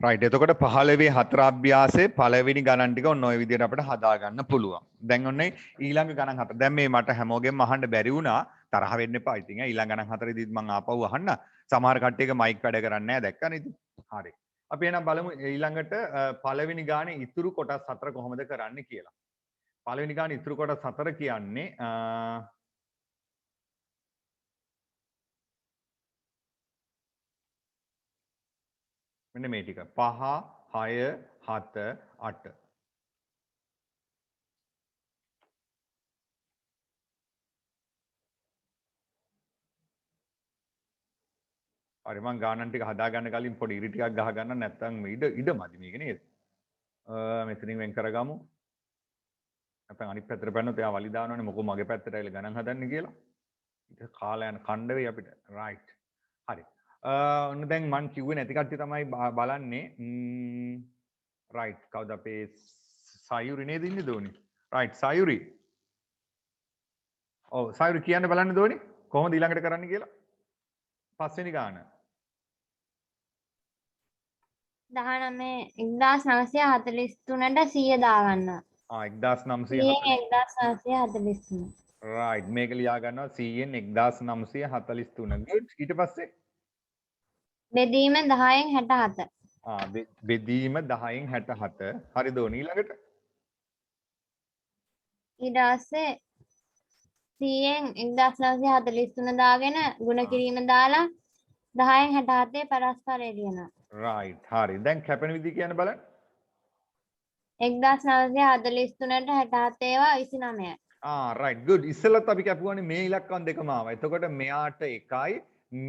Right. එතකොට 15 හතර අභ්‍යාසයේ පළවෙනි ගණන් ටික ඔන්න ඔය විදිහට අපිට හදා ගන්න පුළුවන්. දැන් ඔන්නේ ඊළඟ ගණන් හතර. දැන් මේ මට හැමෝගෙම අහන්න බැරි වුණා. තරහ වෙන්න එපා. ඉතින් ඊළඟ ගණන් හතරේදීත් මම ආපහු අහන්න. සමහර කට්ටියක මයික් වැඩ කරන්නේ නැහැ දැක්කනේ ඉතින්. හරි. අපි එහෙනම් බලමු ඊළඟට පළවෙනි ගානේ ඉතුරු කොටස් හතර කොහොමද කරන්නේ කියලා. පළවෙනි ගානේ ඉතුරු කොටස් හතර කියන්නේ මෙන්න මේ ටික 5 6 7 8 හරි මම ගානන් ටික හදා ගන්න කලින් පොඩි ඉරි ටිකක් ගහ ගන්න නැත්නම් ඉඩ මදි මේක නේද මෙතනින් වෙන් කරගමු නැත්නම් අනිත් පැත්තට පැනනොත් එයා වලි දානවනේ මොකෝ මගේ පැත්තට ඇවිල්ලා ගණන් හදන්නේ කියලා ඊට කාලා යන කණ්ඩ වෙයි අපිට රයිට් හරි ඔන්න දැන් මං කිව්වේ නැති කට්ටිය තමයි බලන්නේ රයිට් කවුද අපේ සයුරි නේද ඉන්නේ දෝනි රයිට් සයුරි ඔව් සයුරි කියන්න බලන්න දෝනි කොහොමද ඊළඟට කරන්න කියලා පස්වෙනි ගාන 1943ට 100 දාගන්න. 1943. right මේක ලියා ගන්නවා 100න් 1943. good ඊට පස්සේ බෙදීම 10න් 67. බෙදීම 10න් 67. හරි දෝනි ඊළඟට ඊට පස්සේ 100න් 1943 දාගෙන ගුණ කිරීම දාලා 10න් 67 පරස්පරය ලියනවා. right හරි දැන් කැපෙන විදිහ කියන්න බලන්න 1943ට 67 ඒවා 29යි. right good ඉස්සෙල්ලත් අපි කැපුවානේ මේ ඉලක්කම් දෙකම ආවා. එතකොට මෙයාට 1යි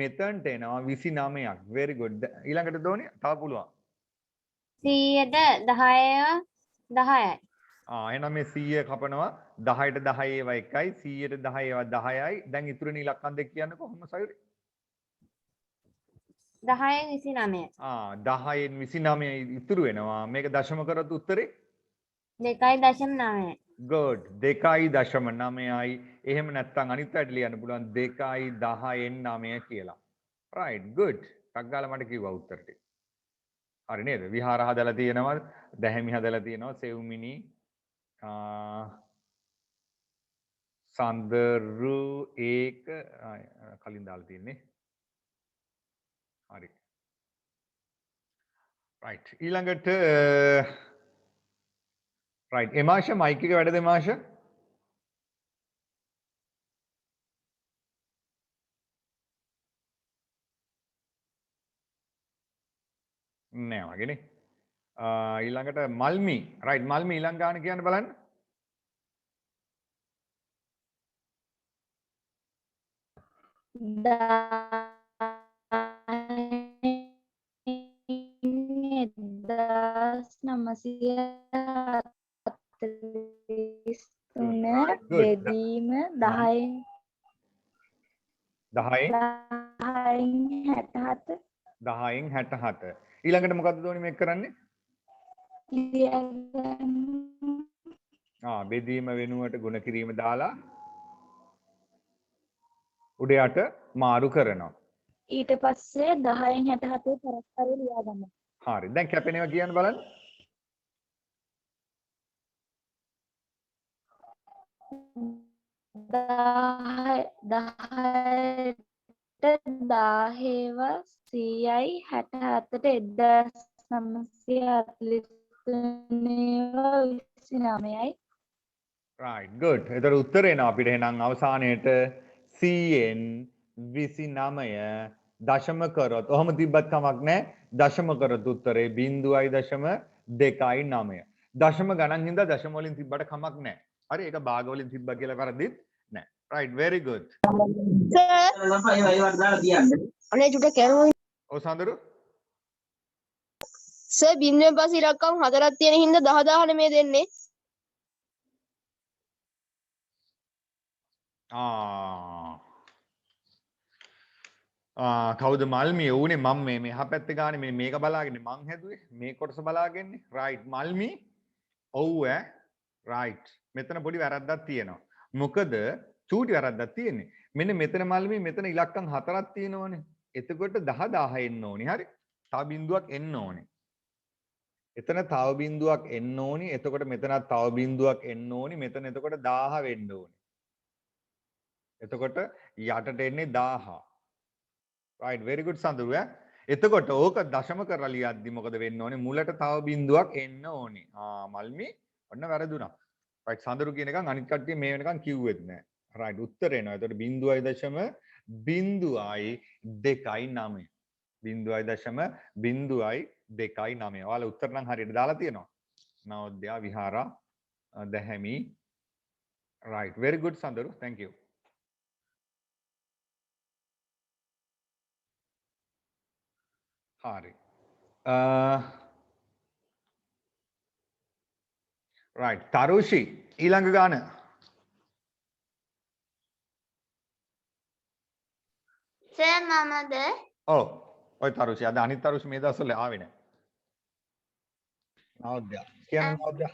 මෙතනට එනවා 29ක්. very good. ඊළඟට දෝනි තව පුළුවන්. 100ට 10යි. එහෙනම් මේ 100 කපනවා 10ට 10 ඒවා 1යි 100ට 10 ඒවා 10යි. දැන් ඉතුරුනේ ඉලක්කම් දෙක කියන්නේ කොහොමද සයුරි? 10න් 29. 10න් 29 ඉතුරු වෙනවා. මේක දශම කරොත් උත්තරේ 2.9. good 2.9යි. එහෙම නැත්නම් අනිත් පැයට ලියන්න පුළුවන් 2.10න් 9 කියලා. right good. ටක් ගාලා මට කිව්වා උත්තර ටික. හරි නේද? විහාර හදලා තියෙනවා, දැහැමි හදලා තියෙනවා, සෙව්මිනි සඳරු ඒක කලින් දාලා තියෙන්නේ. හරි. right ඊළඟට right එමාෂ මයික් එක වැඩද එමාෂ? නෑ වගේනේ. ඊළඟට මල්මි right මල්මි ඊළඟ ගාන කියන්න බලන්න. බෙදීම 10න් 67 ඊළඟට මොකද්ද දෝනි මේක කරන්නේ? බෙදීම වෙනුවට ගුණ කිරීම දාලා උඩ යට මාරු කරනවා. ඊට පස්සේ 10න් 67 පරස්පරය ලියා ගන්නවා. හරි. දැන් කැපෙනවා කියන්න බලන්න. 10ව 100යි 67ට 1943යි. right good. ඒතර උත්තරේ එනවා අපිට එහෙනම් අවසානයේට 100න් 29 දශම කරොත් ඔහම තිබ්බත් කමක් නැහැ. දශම කරොත් උත්තරේ 0.229. දශම ගණන් හින්දා දශම වලින් තිබ්බට කමක් නැහැ. හරි ඒක භාග වලින් තිබ්බා කියලා වැරදිත් නැහැ. right very good. අනේ චුට්ටක් කියනවා. ඔව් සඳරු. සර් බින්දුවෙන් පස්සේ ඉලක්කම් හතරක් තියෙන හින්දා 10000 නෙමෙයි දෙන්නේ. කවුද මල්මි ඌනේ මම මේ මෙහා පැත්තේ ගානේ මේක බලාගෙන මං හැදුවේ මේ කොටස බලාගෙන්නේ right මල්මි ඔව් right මෙතන පොඩි වැරද්දක් තියෙනවා මොකද චූටි වැරද්දක් තියෙන්නේ මෙන්න මෙතන මල්මි මෙතන ඉලක්කම් හතරක් තියෙනවනේ එතකොට 10000 එන්න ඕනේ හරි තව බිඳුවක් එන්න ඕනේ එතන තව බිඳුවක් එන්න ඕනි. එතකොට මෙතනත් තව බිඳුවක් එන්න ඕනි. මෙතන එතකොට 1000 වෙන්න ඕනි. එතකොට යටට එන්නේ 1000. right very good සඳුරු ඈ. එතකොට ඕක දශම කරලා ලියද්දි මොකද වෙන්න ඕනේ? මුලට තව බිඳුවක් එන්න ඕනි. මල්මි ඔන්න වැරදුනා. right සඳුරු කියන එක අනිත් කට්ටිය මේ වෙනකන් කිව්වෙත් නෑ. right උත්තර එනවා. එතකොට 0.02.9 0.02.9. ඔයාලා උත්තර නම් හරියට දාලා තියෙනවා. නවෝදයා විහාරා දැහැමි. right very good සඳුරු thank you. හරි. right තරුෂි ඊළඟ ගාන. සර් මමද ඔව් ඔය තරුෂි අද අනිත් තරුෂි මේ දවස්වල ආවේ නැහැ. නවෝදයා කියන්න නවෝදයා.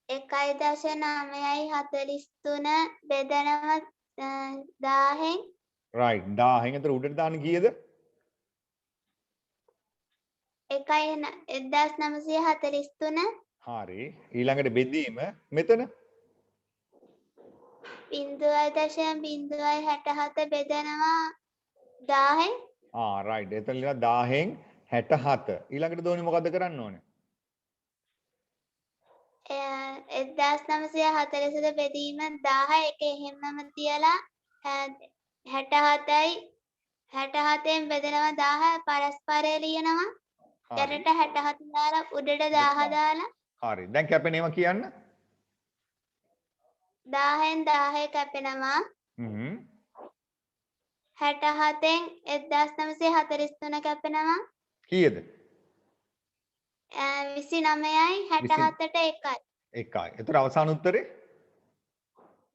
1.943 බෙදනවා 1000න් right 1000න් අතර උඩට දාන්න කීයද? 1943 හරි ඊළඟට බෙදීම මෙතන 0.067 බෙදනවා 1000න් right එතන ලියලා 1000න් 67 ඊළඟට දෝනි මොකද්ද කරන්න ඕනේ? 1940 බෙදීම 1000 එක එහෙමම තියලා 67න් බෙදනවා 1000 පරස්පරය ලියනවා යටට 67 දාලා උඩට 1000 දාලා හරි දැන් කැපෙනේම කියන්න. 1000න් 10 කැපෙනවා 67න් 1943 කැපෙනවා කීයද? 29යි 67ට 1යි. එකයි. එතකොට අවසාන උත්තරේ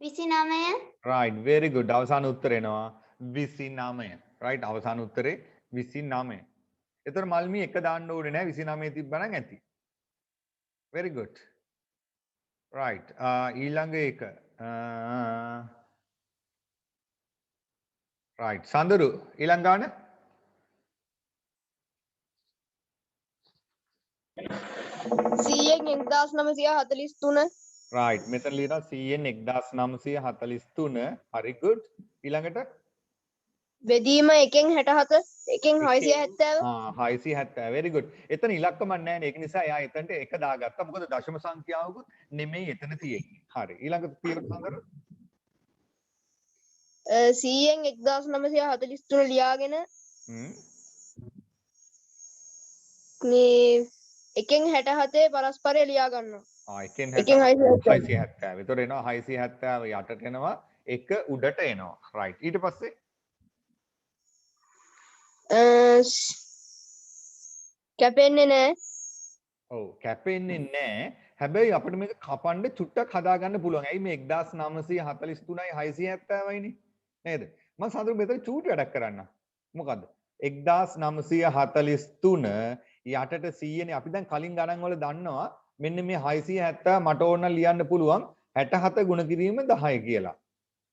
29 right very good අවසාන උත්තරේ එනවා 29. right අවසාන උත්තරේ 29. එතකොට මල්මි එක දාන්න ඕනේ නැහැ 29 තිබ්බනම් ඇති. very good. right ඊළඟ එක right සඳරු ඊළඟ ගාන 100න් 1943 right මෙතන ලියනවා 100න් 1943 හරි good ඊළඟට බෙදීම 1න් 67 1න් 670 670 very good එතන ඉලක්කමක් නැහැ නේ ඒක නිසා එයා එතනට එක දාගත්තා මොකද දශම සංඛ්‍යාවකුත් නෙමෙයි එතන තියෙන්නේ හරි ඊළඟ තියෙන සඳර 100න් 1943 ලියාගෙන මේ 1න් 67 පරස්පරය ලියා ගන්නවා එකෙන් 670 එතකොට එනවා 670 යටට එනවා එක උඩට එනවා right ඊට පස්සේ කැපෙන්නේ නැහැ ඔව් කැපෙන්නේ නැහැ හැබැයි අපිට මේක කපන්න චුට්ටක් හදාගන්න පුළුවන් ඇයි මේ 1943යි 670යිනේ නේද මම සඳහන් මෙතන චූටි වැඩක් කරන්න මොකද්ද 1943 යටට 100නේ අපි දැන් කලින් ගණන් වල දන්නවා මෙන්න මේ 670 මට ඕන ලියන්න පුළුවන් 67 ගුණ කිරීම 10 කියලා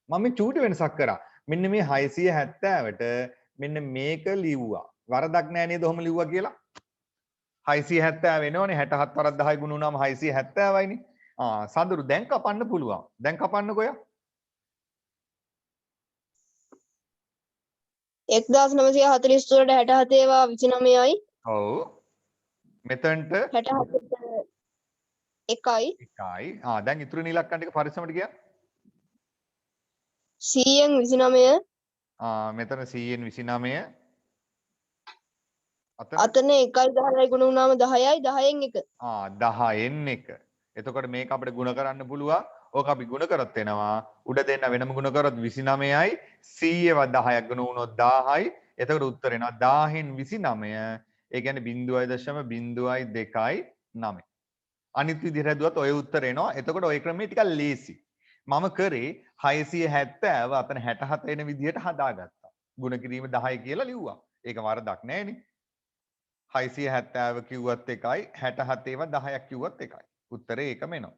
මම මේ චූටි වෙනසක් කරා මෙන්න මේ 670ට මෙන්න මේක ලිව්වා වරදක් නෑ නේද ඔහොම ලිව්වා කියලා 670 වෙනවනේ 67 වරක් 10 ගුණ වුණාම 670යිනේ සඳුරු දැන් කපන්න පුළුවන් දැන් කපන්නකෝ යා 1943ට 67 ඒවා 29යි ඔව් මෙතනට 67ට 1යි දැන් ඉතුරු ඉලක්කම් ටික පරිස්සමට ගියා 100න් 29 මෙතන 100න් 29 අතන 1යි 10යි ගුණ වුණාම 10යි 10න් 1 10න් 1 එතකොට මේක අපිට ගුණ කරන්න පුළුවන් ඕක අපි ගුණ කරත් වෙනවා උඩ දෙන්න වෙනම ගුණ කරොත් 29යි 100ව 10ක් ගුණ වුණොත් 1000යි එතකොට උත්තර එනවා 1000න් 29 ඒ කියන්නේ 0.002.9 අනිත් විදිහට හදුවත් ඔය උත්තර එනවා එතකොට ඔය ක්‍රමයේ ටිකක් ලේසි මම කරේ 670 අතන 67 වෙන විදිහට හදාගත්තා ගුණ කිරීම 10 කියලා ලිව්වා ඒක වරදක් නෑනේ 670 කිව්වත් එකයි 67 ඒවා 10ක් කිව්වත් එකයි උත්තරේ ඒකම එනවා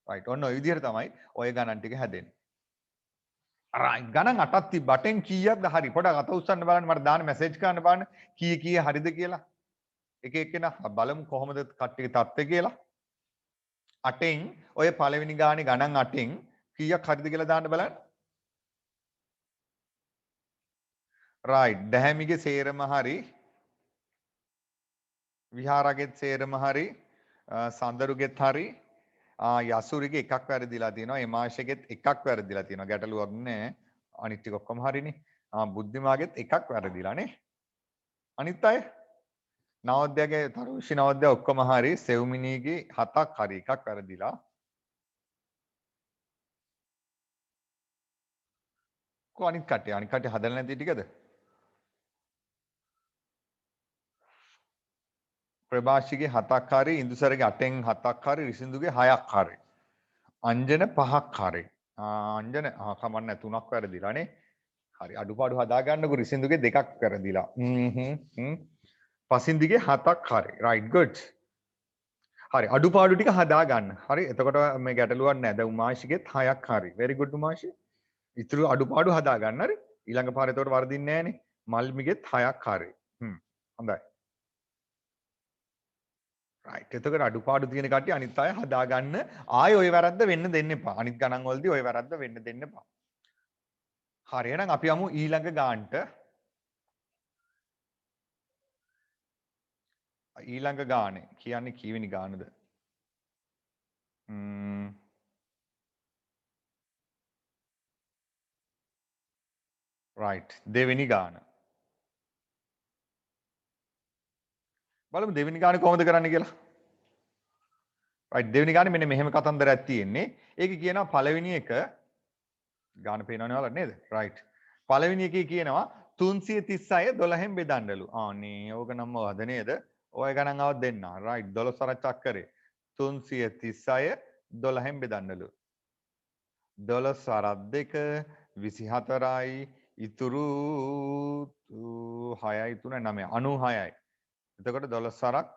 right ඔන්න ඔය විදිහට තමයි ඔය ගණන් ටික හැදෙන්නේ right ගණන් 8ක් තිබ්බටෙන් කීයක්ද හරි පොඩක් අත උස්සන්න බලන්න මට දාන්න මැසේජ් කරන්න බලන්න කීය හරිද කියලා එක එක්කෙනා බලමු කොහොමද කට්ටියගේ තත්ත්වය කියලා. 8න් ඔය පළවෙනි ගානේ ගණන් 8න් කීයක් හරිද කියලා දාන්න බලන්න. right දැහැමිගේ සේරම හරි විහාරගෙත් සේරම හරි සඳරුගෙත් හරි යසුරිගේ එකක් වැරදිලා තියෙනවා එමාෂගෙත් එකක් වැරදිලා තියෙනවා ගැටලුවක් නැහැ අනිත් ටික ඔක්කොම හරිනේ බුද්ධිමාගෙත් එකක් වැරදිලා නේ අනිත් අය නවෝදයගේ තරුෂි නවෝදය ඔක්කොම හරි සෙව්මිනීගේ 7ක් හරි එකක් වැරදිලා කො අනිත් කට්ටිය හදලා නැති ටිකද ප්‍රභාෂිගේ 7ක් හරි ඉන්දුසරගේ 8න් 7ක් හරි රිසින්දුගේ 6ක් හරි අංජන 5ක් හරි අංජන කමන්න 3ක් වැරදිලා නේ හරි අඩුපාඩු හදා ගන්නකො රිසින්දුගේ 2ක් වැරදිලා පසින්දිගේ 7ක් හරි right good හරි අඩුපාඩු ටික හදා ගන්න හරි එතකොට මේ ගැටලුවක් නැහැ දැන් උමාෂිගෙත් 6ක් හරි very good උමාෂි ඉතුරු අඩුපාඩු හදා ගන්න හරි ඊළඟ පාරේ එතකොට වර්ධින්නේ නැහනේ මල්මිගෙත් 6ක් හරි හොඳයි right එතකොට අඩුපාඩු තියෙන කට්ටිය අනිත් අය හදා ගන්න ආයෙ ওই වැරද්ද වෙන්න දෙන්න එපා අනිත් ගණන් වලදී ওই වැරද්ද වෙන්න දෙන්න එපා හරි එහෙනම් අපි යමු ඊළඟ ගානට ඊළඟ ගානේ කියන්නේ කීවෙනි ගානද right දෙවෙනි ගාන බලමු දෙවෙනි ගානේ කොහොමද කරන්න කියලා right දෙවෙනි ගානේ මෙන්න මෙහෙම කතන්දරයක් තියෙන්නේ ඒක කියනවා පළවෙනි එක ගාන පේනවනේ ඔයාලට නේද right පළවෙනි එකේ කියනවා 336 12න් බෙදන්නලු අනේ ඕක නම් වද නේද ඔය ගණන් ආවත් දෙන්න right 12 සරච්චක් කරේ 336 12න් බෙදන්නලු 12 සරත් 2 24යි ඉතුරු 6යි 3යි 9යි 96යි එතකොට 12 සරක්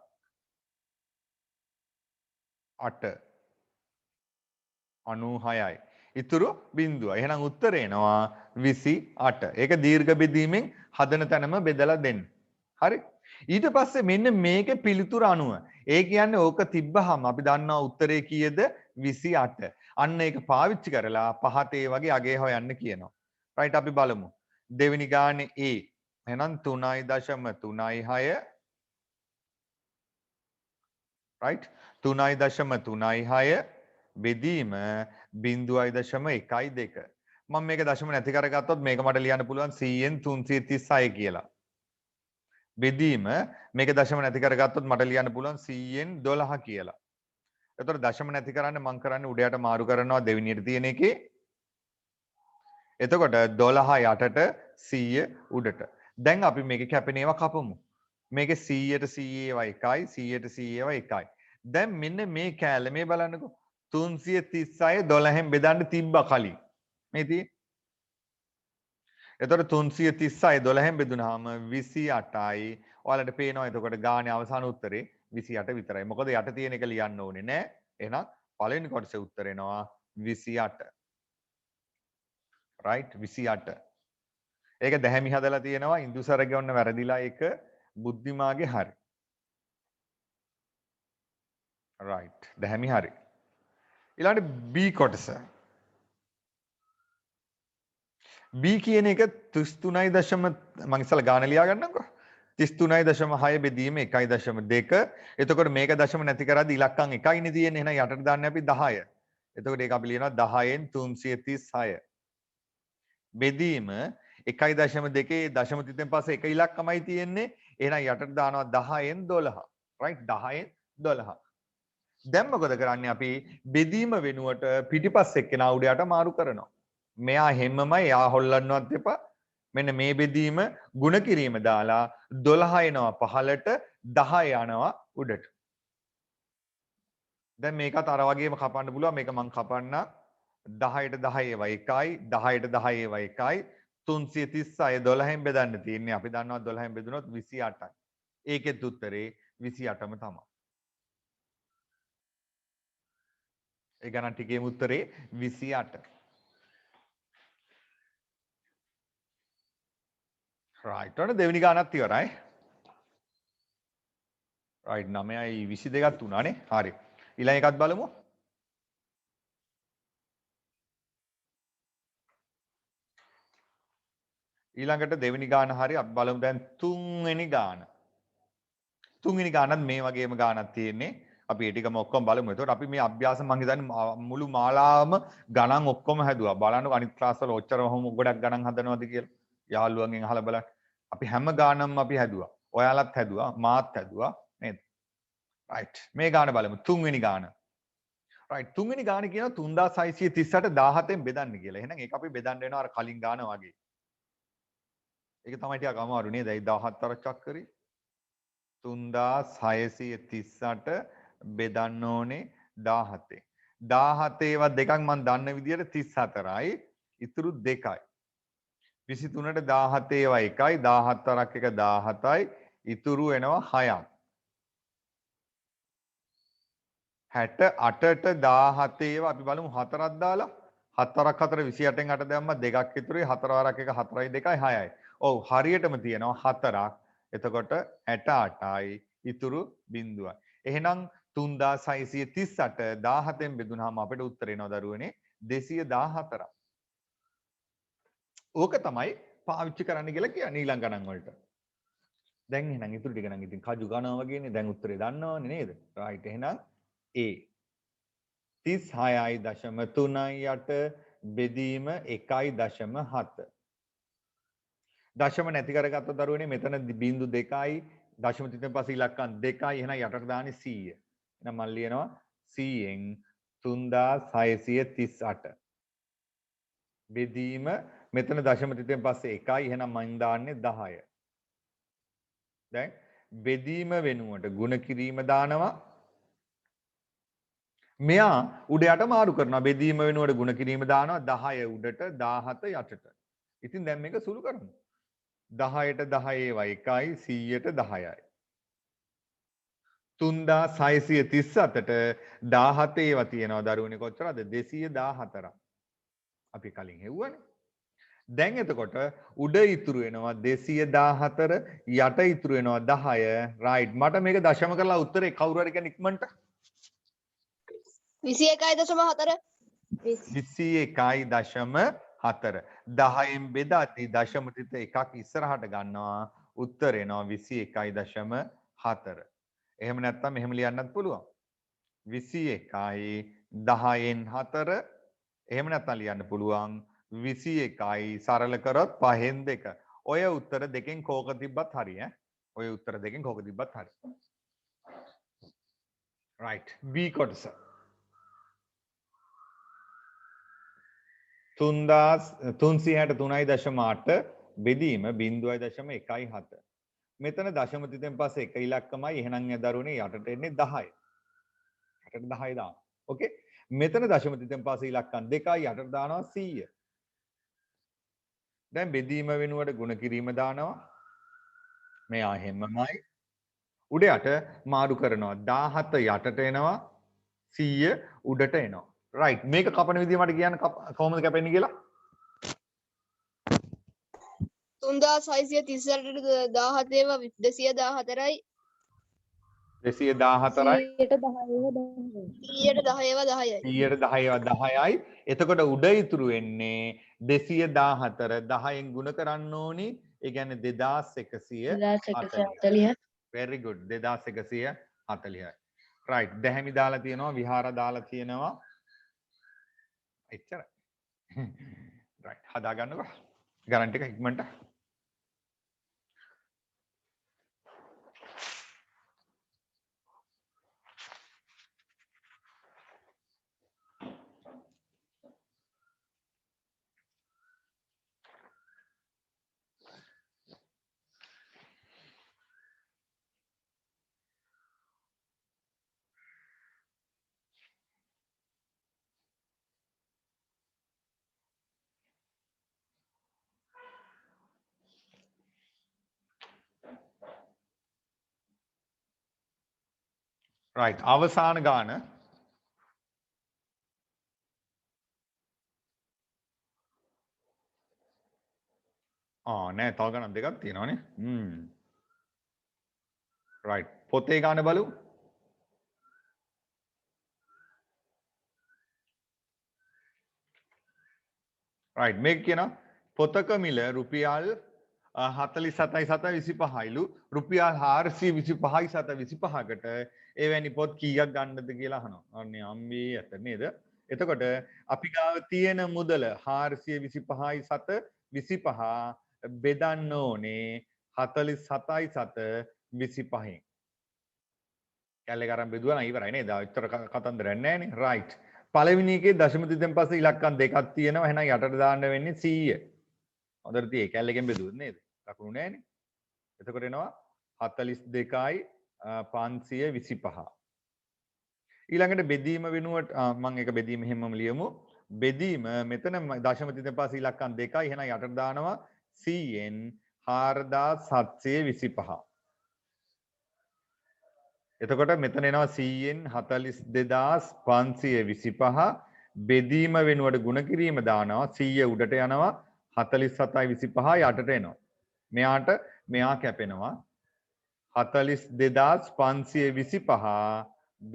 8 96යි ඉතුරු බිඳුව. එහෙනම් උත්තරේ එනවා 28. ඒක දීර්ඝ බෙදීමෙන් හදන තැනම බෙදලා දෙන්න. හරි? ඊට පස්සේ මෙන්න මේකේ පිළිතුර අනුව. ඒ කියන්නේ ඕක තිබ්බහම අපි දන්නවා උත්තරේ කීයද 28. අන්න ඒක පාවිච්චි කරලා පහත ඒ වගේ අගේ හොයන්න කියනවා. රයිට් අපි බලමු. දෙවෙනි ගානේ A. එහෙනම් 3.36 right 3.36 බෙදීම 0.12 මම මේක දශම නැති කරගත්තොත් මේක මට ලියන්න පුළුවන් 100න් 336 කියලා බෙදීම මේක දශම නැති කරගත්තොත් මට ලියන්න පුළුවන් 100න් 12 කියලා එතකොට දශම නැති කරන්න මම කරන්නේ උඩයට මාරු කරනවා දෙවෙනියට තියෙන එකේ එතකොට 12 යටට 100 උඩට දැන් අපි මේකේ කැපෙන ඒවා කපමු මේකේ 100ට 100 ඒවා 1යි 100ට 100 ඒවා 1යි දැන් මෙන්න මේ කෑල්ල මේ බලන්නකෝ 336 12න් බෙදන්න තිබ්බා කලින් මේ තියෙන්නේ එතකොට 336 12න් බෙදුනහම 28යි ඔයාලට පේනවා එතකොට ගානේ අවසාන උත්තරේ 28 විතරයි මොකද යට තියෙන එක ලියන්න ඕනේ නෑ එහෙනම් පළවෙනි කොටසේ උත්තර එනවා 28 right 28 ඒක දැහැමි හදලා තියෙනවා ඉන්දුසරගේ ඔන්න වැරදිලා ඒක බුද්ධිමාගේ හරි right දැහැමි හරි ඊළඟට B කොටස B කියන එක 33.0 මම ඉස්සලා ගාන ලියා ගන්නම්කෝ 33.6 බෙදීම 1.2 එතකොට මේක දශම නැති කරද්දී ඉලක්කම් 1යිනේ තියෙන්නේ එහෙනම් යටට දාන්නේ අපි 10 එතකොට ඒක අපි ලියනවා 10න් 336 බෙදීම 1.2 දශම තිතෙන් පස්සේ එක ඉලක්කමයි තියෙන්නේ එහෙනම් යටට දානවා 10න් 12 right 10න් 12 දැන් මොකද කරන්නේ අපි බෙදීම වෙනුවට පිටිපස්ස එක්කෙනා උඩයට මාරු කරනවා මෙයා හැමමයි යා හොල්ලන්නවත් එපා මෙන්න මේ බෙදීම ಗುಣ කිරීම දාලා 12 එනවා පහළට 10 යනවා උඩට දැන් මේකත් අර වගේම කපන්න පුළුවන් මේක මම කපන්න 10ට 10 ඒවා 1යි 10ට 10 ඒවා 1යි 336 12න් බෙදන්න තියෙන්නේ අපි දන්නවා 12න් බෙදුනොත් 28යි ඒකෙත් උත්තරේ 28ම තමයි ඒ ගණන් ටිකේම උත්තරේ 28 right ඔන්න දෙවෙනි ගානත් ඉවරයි right 9යි 22ක් තුනානේ. හරි. ඊළඟ එකත් බලමු. ඊළඟට දෙවෙනි ගාන හරි අපි බලමු දැන් තුන්වෙනි ගාන. තුන්වෙනි ගානත් මේ වගේම ගානක් තියෙන්නේ. අපි ඒ ටිකම ඔක්කොම බලමු. එතකොට අපි මේ අභ්‍යාස මං හිතන්නේ මුළු මාලාවම ගණන් ඔක්කොම හැදුවා. බලන්නකො අනිත් ක්ලාස් වල ඔච්චරම ගොඩක් ගණන් හදනවද කියලා. යාළුවන්ගෙන් අහලා බලන්න. අපි හැම ගානක්ම අපි හැදුවා. ඔයාලත් හැදුවා, මාත් හැදුවා නේද? right. මේ ගාන බලමු. තුන්වෙනි ගාන. right. තුන්වෙනි ගාන කියනවා 3638 17න් බෙදන්න කියලා. එහෙනම් ඒක අපි බෙදන්න වෙනවා අර කලින් ගාන වගේ. ඒක තමයි ටිකක් අමාරු නේද? ඒ 17 චක් කරේ 3638 බෙදන්න ඕනේ 17. 17 ඒවා දෙකක් මම දන්න විදිහට 34යි. ඉතුරු 2යි. 23ට 17 ඒවා 1යි. 14ක් එක 17යි. ඉතුරු වෙනවා 6ක්. 68ට 17 ඒවා අපි බලමු 4ක් දාලා 4ක් 4 28න් 8 දැම්මා 2ක් ඉතුරුයි 4 වරක් එක 4යි 2යි 6යි. ඔව් හරියටම තියෙනවා 4ක්. එතකොට 68යි ඉතුරු බිඳුවයි. එහෙනම් 3638 17න් බෙදුනහම අපිට උත්තර එනවා දරුවනේ 214ක්. ඕක තමයි පාවිච්චි කරන්න කියලා කියන්නේ ඊළඟ ගණන් වලට. දැන් එහෙනම් ඉතුරු ටික නම් ඉතින් කජු ගණන් වගේනේ දැන් උත්තරේ දන්නවනේ නේද? රයිට් එහෙනම් A 36.38 බෙදීම 1.7. දශම නැති කරගත්ත දරුවනේ මෙතන බිංදු 2යි දශම තිතෙන් පස්සේ ඉලක්කම් 2යි එහෙනම් යටට දාන්නේ 100. එහෙනම් මම ලියනවා 100න් 3638 බෙදීම මෙතන දශම තිතෙන් පස්සේ 1යි එහෙනම් මම දාන්නේ 10. දැන් බෙදීම වෙනුවට ಗುಣ කිරීම දානවා. මෙයා උඩ යට මාරු කරනවා. බෙදීම වෙනුවට ಗುಣ කිරීම දානවා 10 උඩට 17 යටට. ඉතින් දැන් මේක සුළු කරමු. 10ට 10 ඒවා 1යි 100ට 10යි. 3638ට 17 ඒවා තියෙනවා දරුවනේ කොච්චරද 214ක්. අපි කලින් හෙව්වනේ. දැන් එතකොට උඩ ඉතුරු වෙනවා 214 යට ඉතුරු වෙනවා 10. රයිට් මට මේක දශම කරලා උත්තරේ කවුරු හරි කියන ඉක්මනට 21.4 21.4 10න් බෙදාදී දශම තිත එකක් ඉස්සරහට ගන්නවා උත්තර එනවා 21.4. එහෙම නැත්නම් මෙහෙම ලියන්නත් පුළුවන් 21යි 10න් 4. එහෙම නැත්නම් ලියන්න පුළුවන් 21යි සරල කරොත් 5න් 2. ඔය උත්තර දෙකෙන් කෝක තිබ්බත් හරි ඈ. ඔය උත්තර දෙකෙන් කෝක තිබ්බත් හරි. right B කොටස 363.8 බෙදීම 0.17. මෙතන දශම තිතෙන් පස්සේ එක ඉලක්කමයි එහෙනම් දරුවනේ යටට එන්නේ 10. යටට 10 දාන්න. ඕකේ. මෙතන දශම තිතෙන් පස්සේ ඉලක්කම් 2යි යටට දානවා 100. දැන් බෙදීම වෙනුවට ಗುಣ කිරීම දානවා. මෙයා හැමමයි. උඩ යට මාරු කරනවා 17 යටට එනවා 100 උඩට එනවා. right මේක කපන විදිය මට කියන්න කොහොමද කැපෙන්නේ කියලා 3638ට 17 ඒවා 214යි 214යි 100ට 10 ඒවා 10යි 100ට 10 ඒවා 10යි. එතකොට උඩ ඉතුරු වෙන්නේ 214 10න් ගුණ කරන්න ඕනි. ඒ කියන්නේ 2140. very good 2140යි. right දැහැමි දාලා තියෙනවා විහාර දාලා තියෙනවා. එච්චරයි. right හදා ගන්නකො. ගණන් ටික ඉක්මනට. right අවසාන ගාන නෑ තව ගණන් දෙකක් තියෙනවානේ right පොතේ ගාන බලමු. right මේක කියනවා පොතක මිල රුපියල් 47.25යිලු රුපියල් 425.25කට එවැනි පොත් කීයක් ගන්නද කියලා අහනවා. අනේ අම්මේ ඇත නේද? එතකොට අපි ගාව තියෙන මුදල 425.25 බෙදන්න ඕනේ 47.25න්. කැලේ කරන් බෙදුවා නම් ඉවරයි නේද? විතර කතන්දරයක් නැහැ නේ. right. පළවෙනි එකේ දශම තිතෙන් පස්සේ ඉලක්කම් දෙකක් තියෙනවා. එහෙනම් යටට දාන්න වෙන්නේ 100. හොඳට තියෙයි. කැලේකින් බෙදුවොත් නේද? ලකුණු නැහැනේ. එතකොට එනවා 42යි 525. ඊළඟට බෙදීම වෙනුවට මම ඒක බෙදීම හැමම ලියමු. බෙදීම මෙතන දශම තිතෙන් පස්සේ ඉලක්කම් දෙකයි. එහෙනම් යටට දානවා 100න් 4725. එතකොට මෙතන එනවා 100න් 42525 බෙදීම වෙනුවට ගුණ කිරීම දානවා 100 උඩට යනවා 47.25 යටට එනවා. මෙයා කැපෙනවා 42525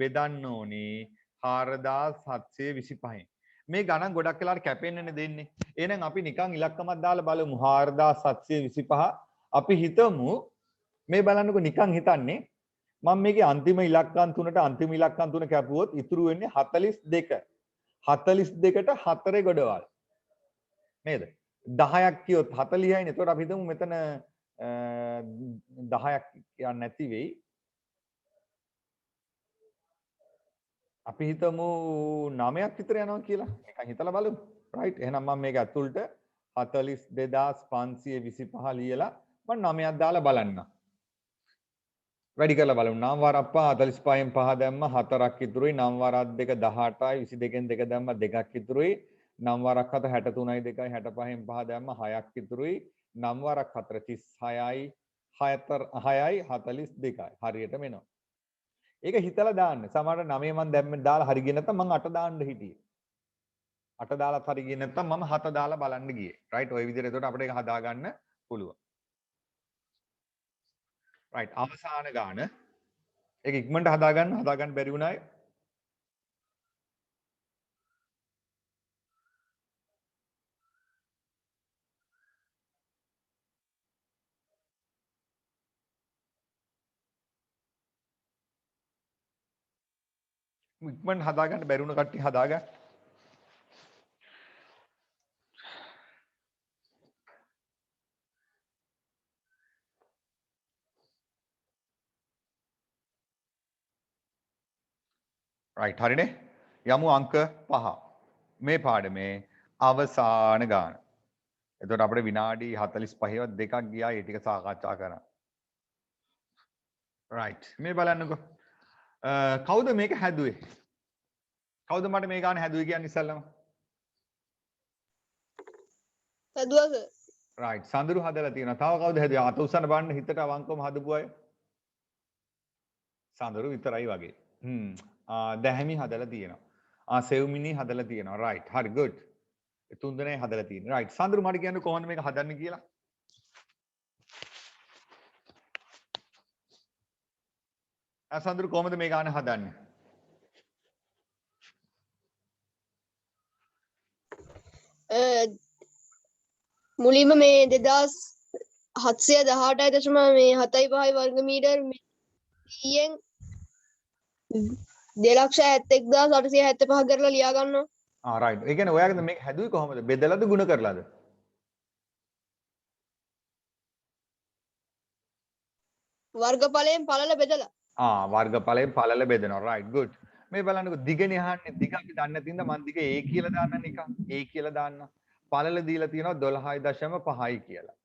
බෙදන්න ඕනේ 4725න්. මේ ගණන් ගොඩක් වෙලාවට කැපෙන්නනේ දෙන්නේ. එහෙනම් අපි නිකන් ඉලක්කමක් දාලා බලමු 4725. අපි හිතමු මේ බලන්නකො නිකන් හිතන්නේ මම මේකේ අන්තිම ඉලක්කම් තුනට අන්තිම ඉලක්කම් තුන කැපුවොත් ඉතුරු වෙන්නේ 42. 42ට 4 ගොඩවල්. නේද? 10ක් කියොත් 40යිනේ. එතකොට අපි හිතමු මෙතන 10ක් යන්නේ නැති වෙයි. අපි හිතමු 9ක් විතර යනවා කියලා. නිකන් හිතලා බලමු. right. එහෙනම් මම මේක ඇතුළට 42525 ලියලා මම 9ක් දාලා බලන්න. වැඩි කරලා බලමු. 9 වරක් 45න් 5 දැම්ම 4ක් ඉතුරුයි. 9 වරක් 2 18යි 22න් 2 දැම්ම 2ක් ඉතුරුයි. 9 වරක් 7 63යි 2යි 65න් 5 දැම්ම 6ක් ඉතුරුයි. 9 වරක් 4 36යි 6යි 42යි. හරියටම එනවා. ඒක හිතලා දාන්න. සමහරවිට 9 මම දැම්ම දාලා හරි ගියේ නැත්නම් මම 8 දාන්න හිටියේ. 8 දාලාත් හරි ගියේ නැත්නම් මම 7 දාලා බලන්න ගියේ. right ඔය විදිහට එතකොට අපිට ඒක හදා ගන්න පුළුවන්. right අවසාන ගාන ඒක ඉක්මනට හදා ගන්න බැරි වුණායි. ඉක්මනට හදා ගන්න බැරි වුණ කට්ටිය හදා ගන්න. right හරිනේ. යමු අංක 5. මේ පාඩමේ අවසාන ගාන. එතකොට අපිට විනාඩි 45වත් දෙකක් ගියා ඒ ටික සාකච්ඡා කරන්න. right මේ බලන්නකෝ. කවුද මේක හැදුවේ? කවුද මට මේ ගාන හැදුවේ කියන්නේ ඉස්සල්ලාම? හැදුවා සර්. right සඳරු හදලා තියෙනවා. තව කවුද හැදුවේ? අත උස්සන්න බලන්න හිතට අවංකවම හදපු අය. සඳරු විතරයි වගේ. දැහැමි හදලා තියෙනවා. සෙව්මිනි හදලා තියෙනවා. right හරි good. ඒ තුන් දෙනේ හදලා තියෙනවා. right සඳරු මට කියන්න කොහොමද මේක හදන්නේ කියලා? සඳරු කොහොමද මේ ගාන හදන්නේ? මුලින්ම මේ 2718.75 වර්ගමීටර් යෙන් 2,71,875 කරලා ලියා ගන්නවා. right. ඒ කියන්නේ ඔයාගෙන් මේක හැදුවේ කොහොමද? බෙදලාද ගුණ කරලාද? වර්ගඵලයෙන් පළල බෙදලා. වර්ගඵලයෙන් පළල බෙදනවා. right good. මේ බලන්නකො දිගනේ අහන්නේ. දිග අපි දන්නේ නැති ඉඳ මම දිග a කියලා දාන්න නිකන්. a කියලා දාන්න. පළල දීලා තියෙනවා 12.5යි කියලා.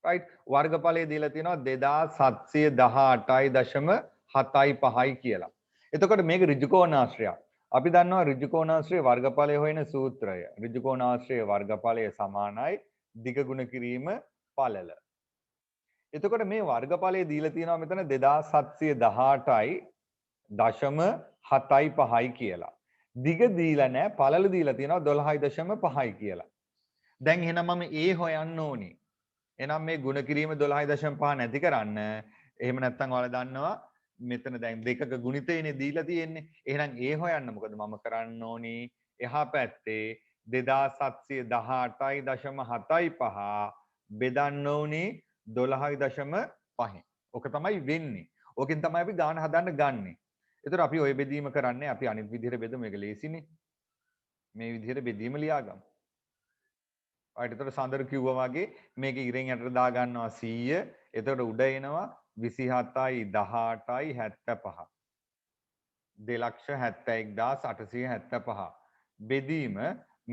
right. වර්ගඵලය දීලා තියෙනවා 2718.75යි කියලා. එතකොට මේක ඍජුකෝණාශ්‍රයක්. අපි දන්නවා ඍජුකෝණාශ්‍රයේ වර්ගඵලය හොයන සූත්‍රය. ඍජුකෝණාශ්‍රයේ වර්ගඵලය සමානයි දිග ගුණ කිරීම පළල. එතකොට මේ වර්ගඵලය දීලා තියෙනවා මෙතන 2718.75යි කියලා. දිග දීලා නැහැ පළල දීලා තියෙනවා 12.5යි කියලා. දැන් එහෙනම් මම a හොයන්න ඕනේ. එහෙනම් මේ ගුණ කිරීම 12.5 නැති කරන්න එහෙම නැත්නම් ඔයාලා දන්නවා මෙතන දැන් දෙකක ගුණිතයනේ දීලා තියෙන්නේ. එහෙනම් ඒ හොයන්න මොකද මම කරන්න ඕනි? එහා පැත්තේ 2718.75 බෙදන්න ඕනේ 12.5. ඔක තමයි වෙන්නේ. ඕකෙන් තමයි අපි ගාන හදන්න ගන්නෙ. ඒතර අපි ওই බෙදීම කරන්නේ අපි අනිත් විදිහට බෙදමු. මේක ලේසිනේ. මේ විදිහට බෙදීම ලියාගමු. right එතකොට සඳර කිව්වා වගේ මේක ඉරෙන් යටට දා ගන්නවා 100. එතකොට උඩ එනවා 27යි 18යි 75. 2,71,875 බෙදීම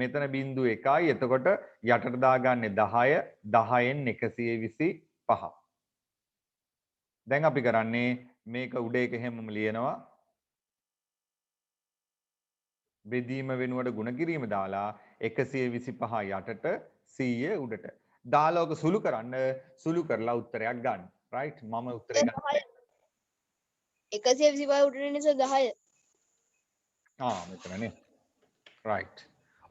මෙතන බිංදු 1යි. එතකොට යටට දාගන්නේ 10 10න් 125. දැන් අපි කරන්නේ මේක උඩ එක හැමම ලියනවා. බෙදීම වෙනුවට ගුණ කිරීම දාලා 125 යටට 100 උඩට. දාලා ඔක සුළු කරන්න සුළු කරලා උත්තරයක් ගන්න. right මම උත්තරය ගන්න. 125 උඩට නිසා 10. මෙතනනේ. right.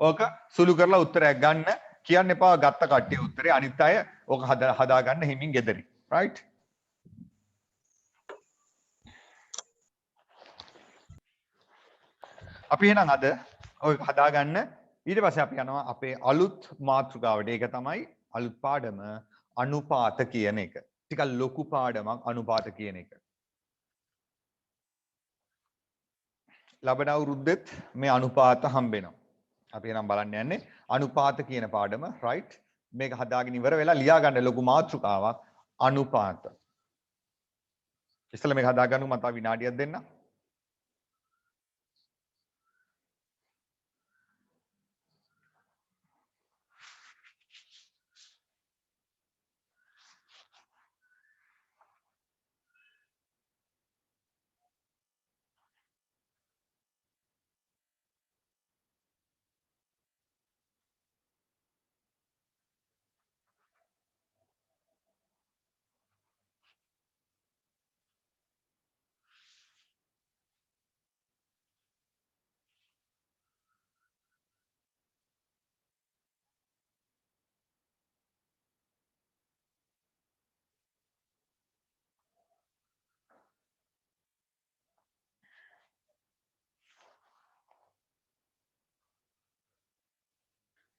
ඕක සුළු කරලා උත්තරයක් ගන්න. කියන්න එපා ගත්ත කට්ටිය උත්තරේ. අනිත් අය ඕක හදා ගන්න හිමින් ගෙදරින්. right. අපි එහෙනම් අද ඔය හදාගන්න ඊට පස්සේ අපි යනවා අපේ අලුත් මාතෘකාවට. ඒක තමයි අලුත් පාඩම අනුපාත කියන එක. ටිකක් ලොකු පාඩමක් අනුපාත කියන එක. ලබන අවුරුද්දෙත් මේ අනුපාත හම්බෙනවා. අපි එහෙනම් බලන්න යන්නේ අනුපාත කියන පාඩම. right මේක හදාගෙන ඉවර වෙලා ලියා ගන්න ලොකු මාතෘකාවක් අනුපාත. ඉස්සෙල්ලා මේක හදා ගන්නු මම තව විනාඩියක් දෙන්නම්.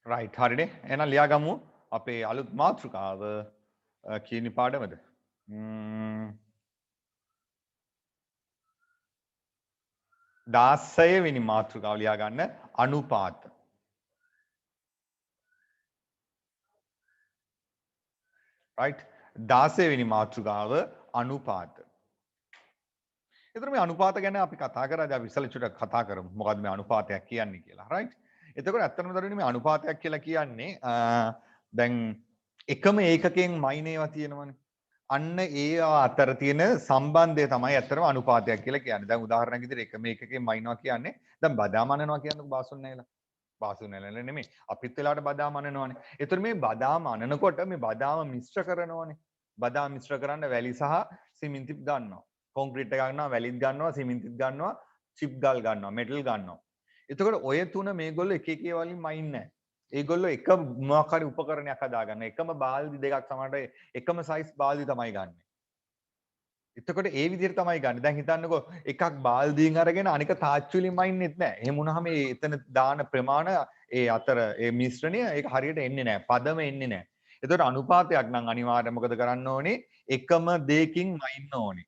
right හරිනේ. එහෙනම් ලියාගමු අපේ අලුත් මාතෘකාව කියන පාඩමද. 16 වෙනි මාතෘකාව ලියා ගන්න අනුපාත. right 16 වෙනි මාතෘකාව අනුපාත. එතකොට මේ අනුපාත ගැන අපි කතා කරද්දී අපි ඉස්සෙල්ලා චුට්ටක් කතා කරමු. මොකද්ද මේ අනුපාතයක් කියන්නේ කියලා. right එතකොට ඇත්තටම දරුවනේ මේ අනුපාතයක් කියලා කියන්නේ දැන් එකම ඒකකයෙන් මයින් ඒවා තියෙනවනේ. අන්න ඒ අතර තියෙන සම්බන්ධය තමයි ඇත්තටම අනුපාතයක් කියලා කියන්නේ. දැන් උදාහරණයක් විදිහට එකම ඒකකයෙන් මයින්නවා කියන්නේ දැන් බදාම අනනවා කියන්නකො බාසුන් නැයලා. බාසුන් නැයලා නෙමෙයි. අපිත් වෙලාවට බදාම අනනවානේ. ඒතර මේ බදාම අනනකොට මේ බදාම මිශ්‍ර කරනවානේ. බදාම මිශ්‍ර කරන්න වැලි සහ සිමෙන්තිත් ගන්නවා. කොන්ක්‍රීට් එක ගන්නවා, වැලිත් ගන්නවා, සිමෙන්තිත් ගන්නවා, චිප් ගල් ගන්නවා, මෙටල් ගන්නවා. එතකොට ඔය තුන මේගොල්ලෝ එක එක වලින් මයින් නැහැ. ඒගොල්ලෝ එක මොකක් හරි උපකරණයක් හදාගන්න. එකම බාල්දි දෙකක් සමහරට එකම සයිස් බාල්දි තමයි ගන්න. එතකොට ඒ විදිහට තමයි ගන්න. දැන් හිතන්නකෝ එකක් බාල්දියෙන් අරගෙන අනික තාච්චු වලින් මයින්නෙත් නැහැ. එහෙම වුණාම මේ එතන දාන ප්‍රමාණ ඒ අතර ඒ මිශ්‍රණය ඒක හරියට එන්නේ නැහැ. පදම එන්නේ නැහැ. එතකොට අනුපාතයක් නම් අනිවාර්යයෙන් මොකද කරන්න ඕනේ? එකම දෙයකින් මයින්න ඕනේ.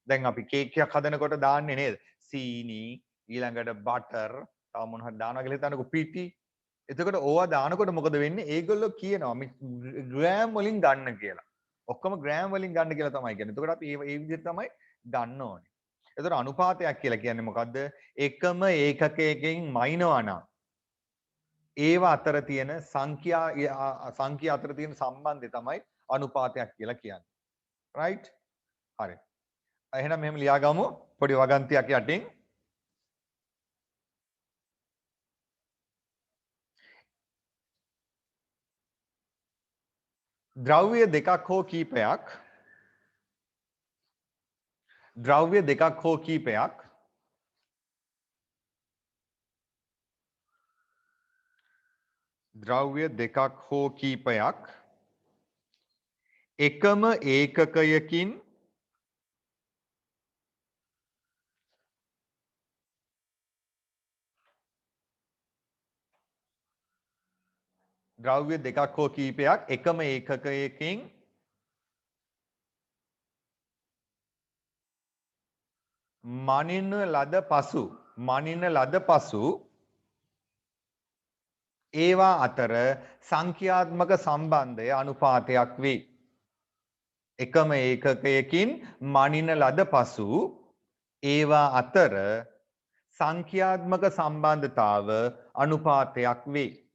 දැන් අපි කේක් එකක් හදනකොට දාන්නේ නේද? සීනි ඊළඟට බටර් තව මොන හරි දානවා කියලා හිතන්නකෝ පිටි. එතකොට ඕවා දානකොට මොකද වෙන්නේ? ඒගොල්ලෝ කියනවා මේ ග්‍රෑම් වලින් ගන්න කියලා. ඔක්කොම ග්‍රෑම් වලින් ගන්න කියලා තමයි කියන්නේ. එතකොට අපි මේ විදිහට තමයි ගන්න ඕනේ. එතකොට අනුපාතයක් කියලා කියන්නේ මොකද්ද? එකම ඒකකයකින් මයින්නවා නම් ඒවා අතර තියෙන සංඛ්‍යා අතර තියෙන සම්බන්ධය තමයි අනුපාතයක් කියලා කියන්නේ. right? හරි. එහෙනම් මෙහෙම ලියාගමු පොඩි වගන්තියක් යටින්. ද්‍රව්‍ය දෙකක් හෝ කීපයක් ද්‍රව්‍ය දෙකක් හෝ කීපයක් ද්‍රව්‍ය දෙකක් හෝ කීපයක් එකම ඒකකයකින් ද්‍රව්‍ය දෙකක් හෝ කීපයක් එකම ඒකකයකින් මනින ලද පසු ඒවා අතර සංඛ්‍යාත්මක සම්බන්ධය අනුපාතයක් වේ. එකම ඒකකයකින් මනින ලද පසු ඒවා අතර සංඛ්‍යාත්මක සම්බන්ධතාව අනුපාතයක් වේ.